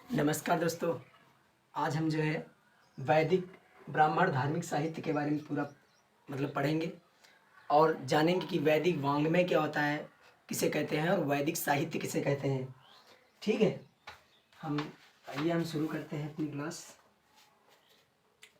नमस्कार दोस्तों। आज हम जो है वैदिक ब्राह्मण धार्मिक साहित्य के बारे में पूरा पढ़ेंगे और जानेंगे कि वैदिक वाङ्मय क्या होता है, किसे कहते हैं, और वैदिक साहित्य किसे कहते हैं। ठीक है, हम शुरू करते हैं अपनी क्लास।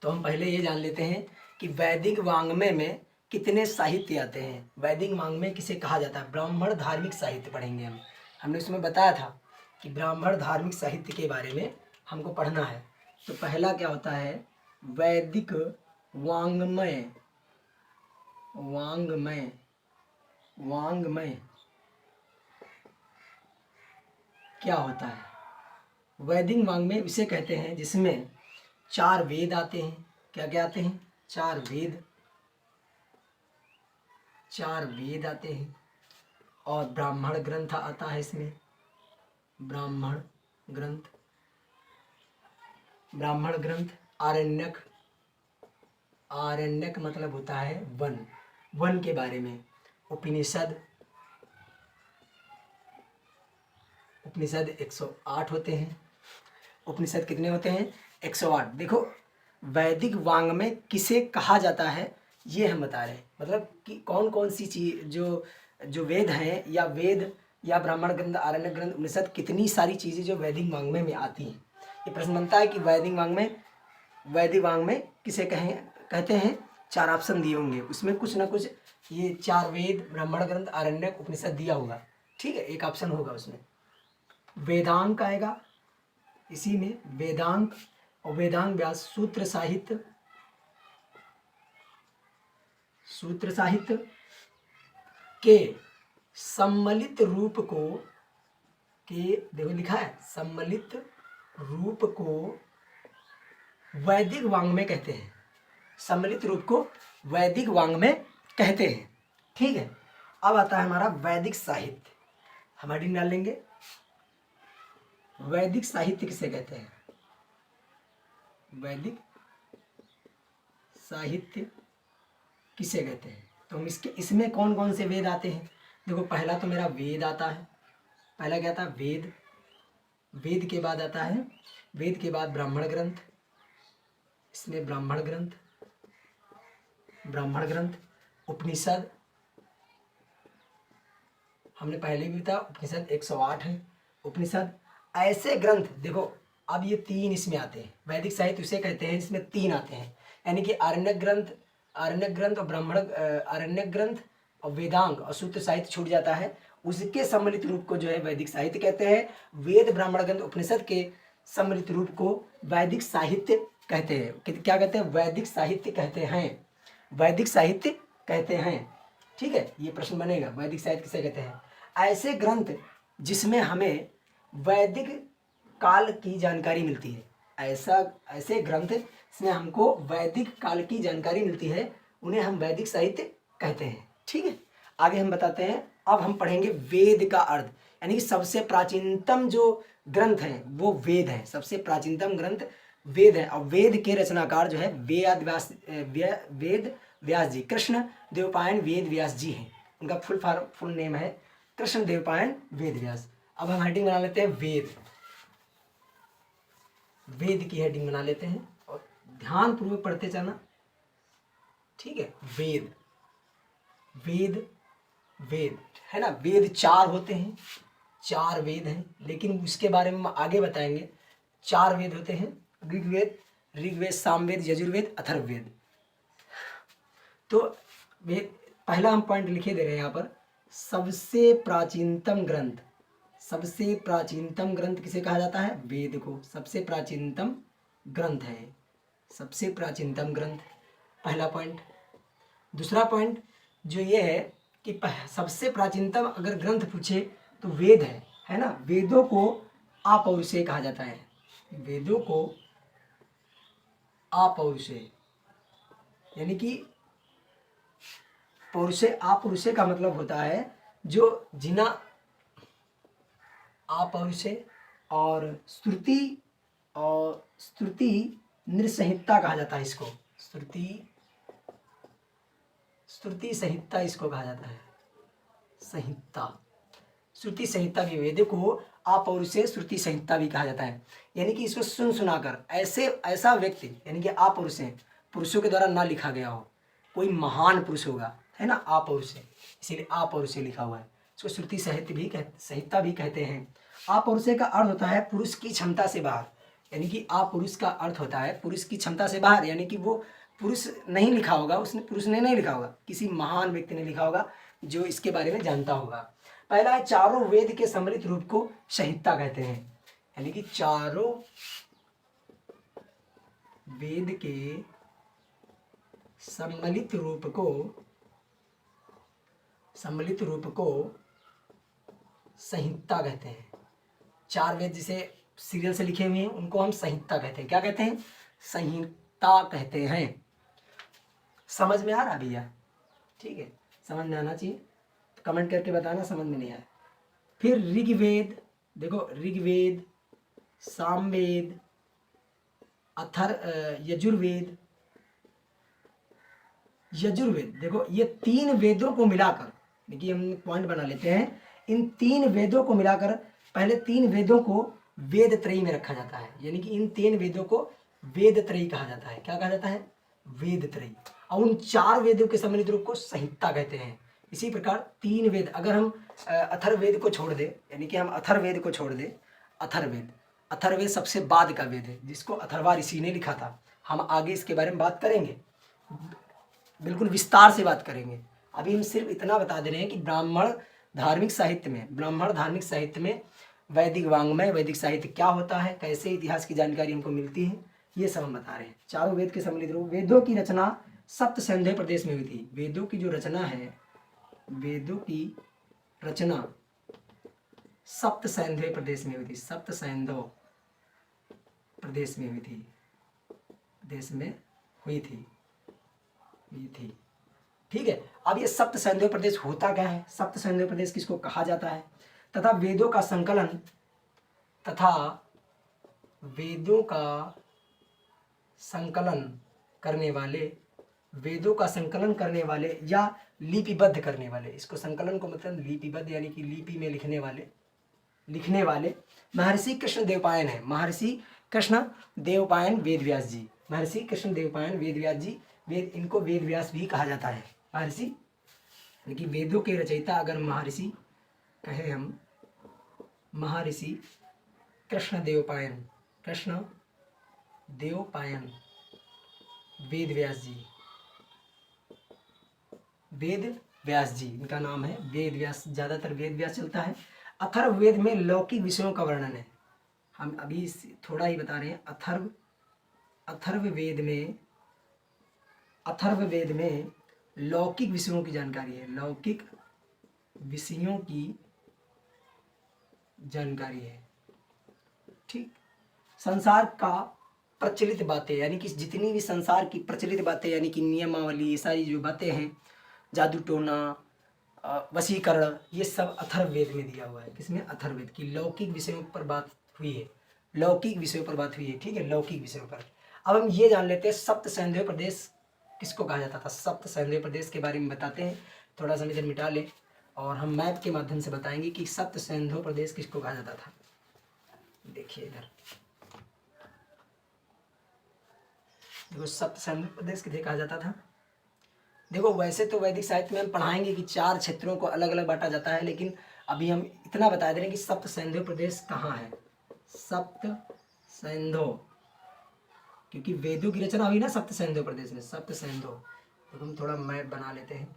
तो हम पहले ये जान लेते हैं कि वैदिक वाङ्मय में कितने साहित्य आते हैं। वैदिक वाङ्मय किसे कहा जाता है? ब्राह्मण धार्मिक साहित्य पढ़ेंगे हम। हमने उसमें बताया था कि ब्राह्मण धार्मिक साहित्य के बारे में हमको पढ़ना है। तो पहला क्या होता है? वैदिक वाङ्मय। वाङ्मय वाङ्मय क्या होता है? वैदिक वाङ्मय उसे कहते हैं जिसमें 4 वेद आते हैं। क्या क्या आते हैं? 4 वेद। 4 वेद आते हैं और ब्राह्मण ग्रंथ आता है इसमें। ब्राह्मण ग्रंथ आरण्यक। आरण्यक मतलब होता है वन। वन के बारे में। उपनिषद 108 होते हैं। उपनिषद कितने होते हैं? 108। देखो, वैदिक वाङ्मय किसे कहा जाता है ये हम बता रहे हैं। मतलब कि कौन कौन सी चीज जो वेद हैं, या ब्राह्मण ग्रंथ, आरण्यक ग्रंथ, उपनिषद, कितनी सारी चीज़ें जो वैदिक वाङ्मय में आती हैं। ये प्रश्न बनता है कि वैदिक वाङ्मय किसे कहते हैं। 4 ऑप्शन दिए होंगे, उसमें कुछ ना कुछ ये 4 वेद, ब्राह्मण ग्रंथ, आरण्यक, उपनिषद दिया होगा। ठीक है, एक ऑप्शन होगा उसमें। वेदांग आएगा इसी में, वेदांग। और वेदांग व्यास सूत्र साहित्य के सम्मिलित रूप को, देखो लिखा है, सम्मिलित रूप को वैदिक वाङ्मय कहते हैं। सम्मिलित रूप को वैदिक वाङ्मय कहते हैं। ठीक है, अब आता है हमारा वैदिक साहित्य। हम हेडिंग डाल लेंगे, वैदिक साहित्य किसे कहते हैं? वैदिक साहित्य किसे कहते हैं? तो हम इसमें कौन कौन से वेद आते हैं? देखो, पहला तो मेरा वेद आता है। पहला क्या आता है? वेद। वेद के बाद आता है, वेद के बाद ब्राह्मण ग्रंथ। इसमें ब्राह्मण ग्रंथ, उपनिषद। हमने पहले भी बताया, उपनिषद 108 है। उपनिषद ऐसे ग्रंथ, देखो अब ये 3 इसमें आते हैं। वैदिक साहित्य उसे कहते हैं जिसमें 3 आते हैं, यानी कि आरण्यक ग्रंथ और आरण्यक ग्रंथ और वेदांग और सूत्र साहित्य छूट जाता है। उसके सम्मिलित रूप को जो है वैदिक साहित्य कहते हैं। वेद, ब्राह्मण ग्रंथ, उपनिषद के सम्मिलित रूप को वैदिक साहित्य कहते हैं। क्या कहते हैं? वैदिक साहित्य कहते हैं। वैदिक साहित्य कहते हैं। ठीक है, ये प्रश्न बनेगा, वैदिक साहित्य किसे कहते हैं? ऐसे ग्रंथ जिसमें हमें वैदिक काल की जानकारी मिलती है। ऐसे ग्रंथ जिसमें हमको वैदिक काल की जानकारी मिलती है, उन्हें हम वैदिक साहित्य कहते हैं। ठीक है, आगे हम बताते हैं। अब हम पढ़ेंगे वेद का अर्थ, यानी कि सबसे प्राचीनतम जो ग्रंथ हैं वो वेद है। सबसे प्राचीनतम ग्रंथ वेद है। और वेद के रचनाकार जो है वेद व्यास जी, कृष्ण देवपायन वेद व्यास जी हैं। उनका फुल नेम है कृष्ण देवपायन वेद व्यास। अब हम हेडिंग बना लेते हैं वेद की हेडिंग बना लेते हैं और ध्यान पूर्वक पढ़ते जाना। ठीक है, वेद है ना। वेद 4 होते हैं, 4 वेद हैं, लेकिन उसके बारे में आगे बताएंगे। 4 वेद होते हैं, ऋग्वेद, सामवेद, यजुर्वेद, अथर्ववेद। तो वेद, पहला हम पॉइंट लिखे दे रहे हैं यहाँ पर, सबसे प्राचीनतम ग्रंथ किसे कहा जाता है? वेद को सबसे प्राचीनतम ग्रंथ है। सबसे प्राचीनतम ग्रंथ, पहला पॉइंट। दूसरा पॉइंट जो ये है कि सबसे प्राचीनतम अगर ग्रंथ पूछे तो वेद है ना। वेदों को अपौरुषेय कहा जाता है। वेदों को अपौरुषेय, यानी कि अपौरुषेय का मतलब होता है जो जिना, अपौरुषेय और श्रुति नृसंहिता कहा जाता है इसको। श्रुति संहिता इसको कहा जाता है। संहिता, श्रुति संहिता भी वेद को अपौरुषेय श्रुति संहिता भी कहा जाता है। यानी कि इसको सुन सुनाकर ऐसा व्यक्ति, यानी कि अपौरुषेय, पुरुषों के द्वारा ना लिखा गया हो, कोई महान पुरुष होगा, है ना, अपौरुषेय, इसीलिए अपौरुषेय लिखा हुआ है। इसको श्रुति संहिता भी कहते हैं। अपौरुषेय का अर्थ होता है पुरुष की क्षमता से बाहर, यानी कि पुरुष का अर्थ होता है पुरुष की क्षमता से बाहर, यानी कि वो पुरुष नहीं लिखा होगा, पुरुष ने नहीं लिखा होगा, किसी महान व्यक्ति ने लिखा होगा जो इसके बारे में जानता होगा। पहला है चारों वेद के सम्मिलित रूप को संहिता कहते हैं, यानी कि चारों वेद के सम्मिलित रूप को संहिता कहते हैं। चार वेद जिसे सीरियल से लिखे हुए हैं उनको हम संहिता कहते हैं। क्या कहते हैं? संहिता कहते हैं। समझ में आ रहा भैया? ठीक है, समझ में आना चाहिए, तो कमेंट करके बताना समझ में नहीं आया। फिर ऋग्वेद, देखो ऋग्वेद, सामवेद, यजुर्वेद, देखो ये तीन वेदों को मिलाकर, देखिए हम पॉइंट बना लेते हैं, इन तीन वेदों को मिलाकर पहले तीन वेदों को वेद त्रयी में रखा जाता है, यानी कि इन तीन वेदों को वेद त्रयी कहा जाता है। क्या कहा जाता है? वेद त्रयी। और उन चार वेदों के सम्मिलित रूप को संहिता कहते हैं। इसी प्रकार तीन वेद, अगर हम अथर्ववेद को छोड़ दे, यानी कि हम अथर्ववेद को छोड़ दे, अथर्ववेद सबसे बाद का वेद है जिसको अथर्वा ऋषि ने लिखा था। हम आगे इसके बारे में बात करेंगे, बिल्कुल विस्तार से बात करेंगे। अभी हम सिर्फ इतना बता दे रहे हैं कि ब्राह्मण धार्मिक साहित्य में वैदिक वांग्मय, वैदिक साहित्य क्या होता है, कैसे इतिहास की जानकारी हमको मिलती है, ये सब हम बता रहे हैं। चारों वेद के सम्मिलित रूप। वेदों की रचना सप्त सैंधव प्रदेश में हुई थी। वेदों की जो रचना है, वेदों की रचना सप्त सैंधव प्रदेश में हुई थी। सप्त सैंधव प्रदेश में हुई थी, ठीक है। अब ये सप्त सैंधव प्रदेश होता क्या है, सप्त सैंधव प्रदेश किसको कहा जाता है, तथा वेदों का संकलन करने वाले या लिपिबद्ध करने वाले, इसको संकलन को मतलब लिपिबद्ध यानी कि लिपि में लिखने वाले महर्षि कृष्ण देवपायन है। महर्षि कृष्ण देवपायन वेदव्यास जी, महर्षि कृष्ण देवपायन वेदव्यास जी, इनको वेदव्यास भी कहा जाता है। महर्षि यानी कि वेदों के रचयिता अगर महर्षि कहे हम, महर्षि कृष्ण देवपायन वेदव्यास जी इनका नाम है। वेदव्यास, ज़्यादातर वेदव्यास चलता है। अथर्ववेद में लौकिक विषयों का वर्णन है। हम अभी थोड़ा ही बता रहे हैं। अथर्ववेद में लौकिक विषयों की जानकारी है, लौकिक विषयों की जानकारी है, ठीक। संसार का प्रचलित बातें, यानी कि जितनी भी संसार की प्रचलित बातें, यानी कि नियमावली, ये सारी जो बातें हैं, जादू टोना, वशीकरण, ये सब अथर्ववेद में दिया हुआ है। किसमें? अथर्ववेद की लौकिक विषयों पर बात हुई है, ठीक है, लौकिक विषयों पर। अब हम ये जान लेते हैं सप्त सैंधव प्रदेश किसको कहा जाता था। सप्त सैंधव प्रदेश के बारे में बताते हैं, थोड़ा सा इधर मिटा ले और हम मैप के माध्यम से बताएंगे कि सप्त सैंधव प्रदेश किसको कहा जाता था। देखिए इधर देखो, सप्त सैंधव प्रदेश किसे कहा जाता था। देखो वैसे तो वैदिक साहित्य में हम पढ़ाएंगे कि चार क्षेत्रों को अलग अलग बांटा जाता है, लेकिन अभी हम इतना बता दे रहे हैं कि सप्त सैंधव प्रदेश कहाँ है। सप्त सैंधव, क्योंकि वेदों की रचना हुई ना सप्त सैंधव प्रदेश में, सप्त सैंधव। तो हम थोड़ा मैप बना लेते हैं।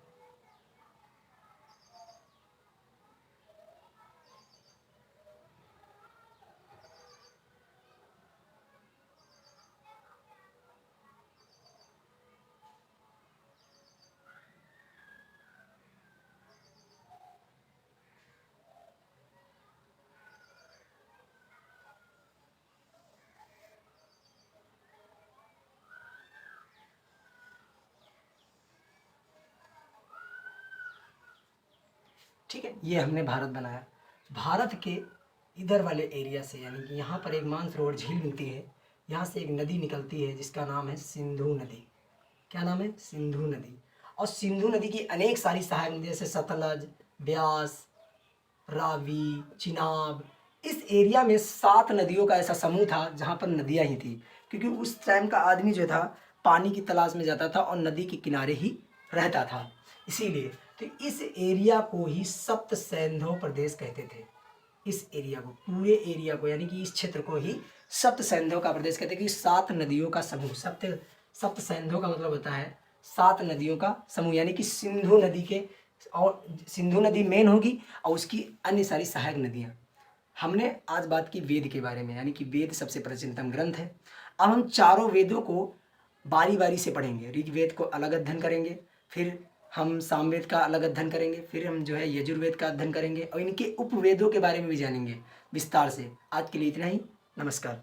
ठीक है, ये हमने भारत बनाया। भारत के इधर वाले एरिया से, यानी कि यहाँ पर एक मानसरोवर झील मिलती है, यहाँ से एक नदी निकलती है जिसका नाम है सिंधु नदी। क्या नाम है? सिंधु नदी। और सिंधु नदी की अनेक सारी सहायक नदी जैसे सतलज, ब्यास, रावी, चिनाब, इस एरिया में 7 नदियों का ऐसा समूह था जहाँ पर नदियाँ ही थी, क्योंकि उस टाइम का आदमी जो था पानी की तलाश में जाता था और नदी के किनारे ही रहता था। इसीलिए तो इस एरिया को ही सप्त सैंधव प्रदेश कहते थे। इस एरिया को, पूरे एरिया को, यानी कि इस क्षेत्र को ही सप्त सैंधव का प्रदेश कहते हैं, कि 7 नदियों का समूह। सप्त सैंधव का मतलब होता है 7 नदियों का समूह, यानी कि सिंधु नदी के, और सिंधु नदी मेन होगी और उसकी अन्य सारी सहायक नदियाँ। हमने आज बात की वेद के बारे में, यानी कि वेद सबसे प्राचीनतम ग्रंथ है। अब हम चारों वेदों को बारी बारी से पढ़ेंगे। ऋग्वेद को अलग अध्ययन करेंगे, फिर हम सामवेद का अलग अध्ययन करेंगे, फिर हम जो है यजुर्वेद का अध्ययन करेंगे और इनके उपवेदों के बारे में भी जानेंगे विस्तार से। आज के लिए इतना ही। नमस्कार।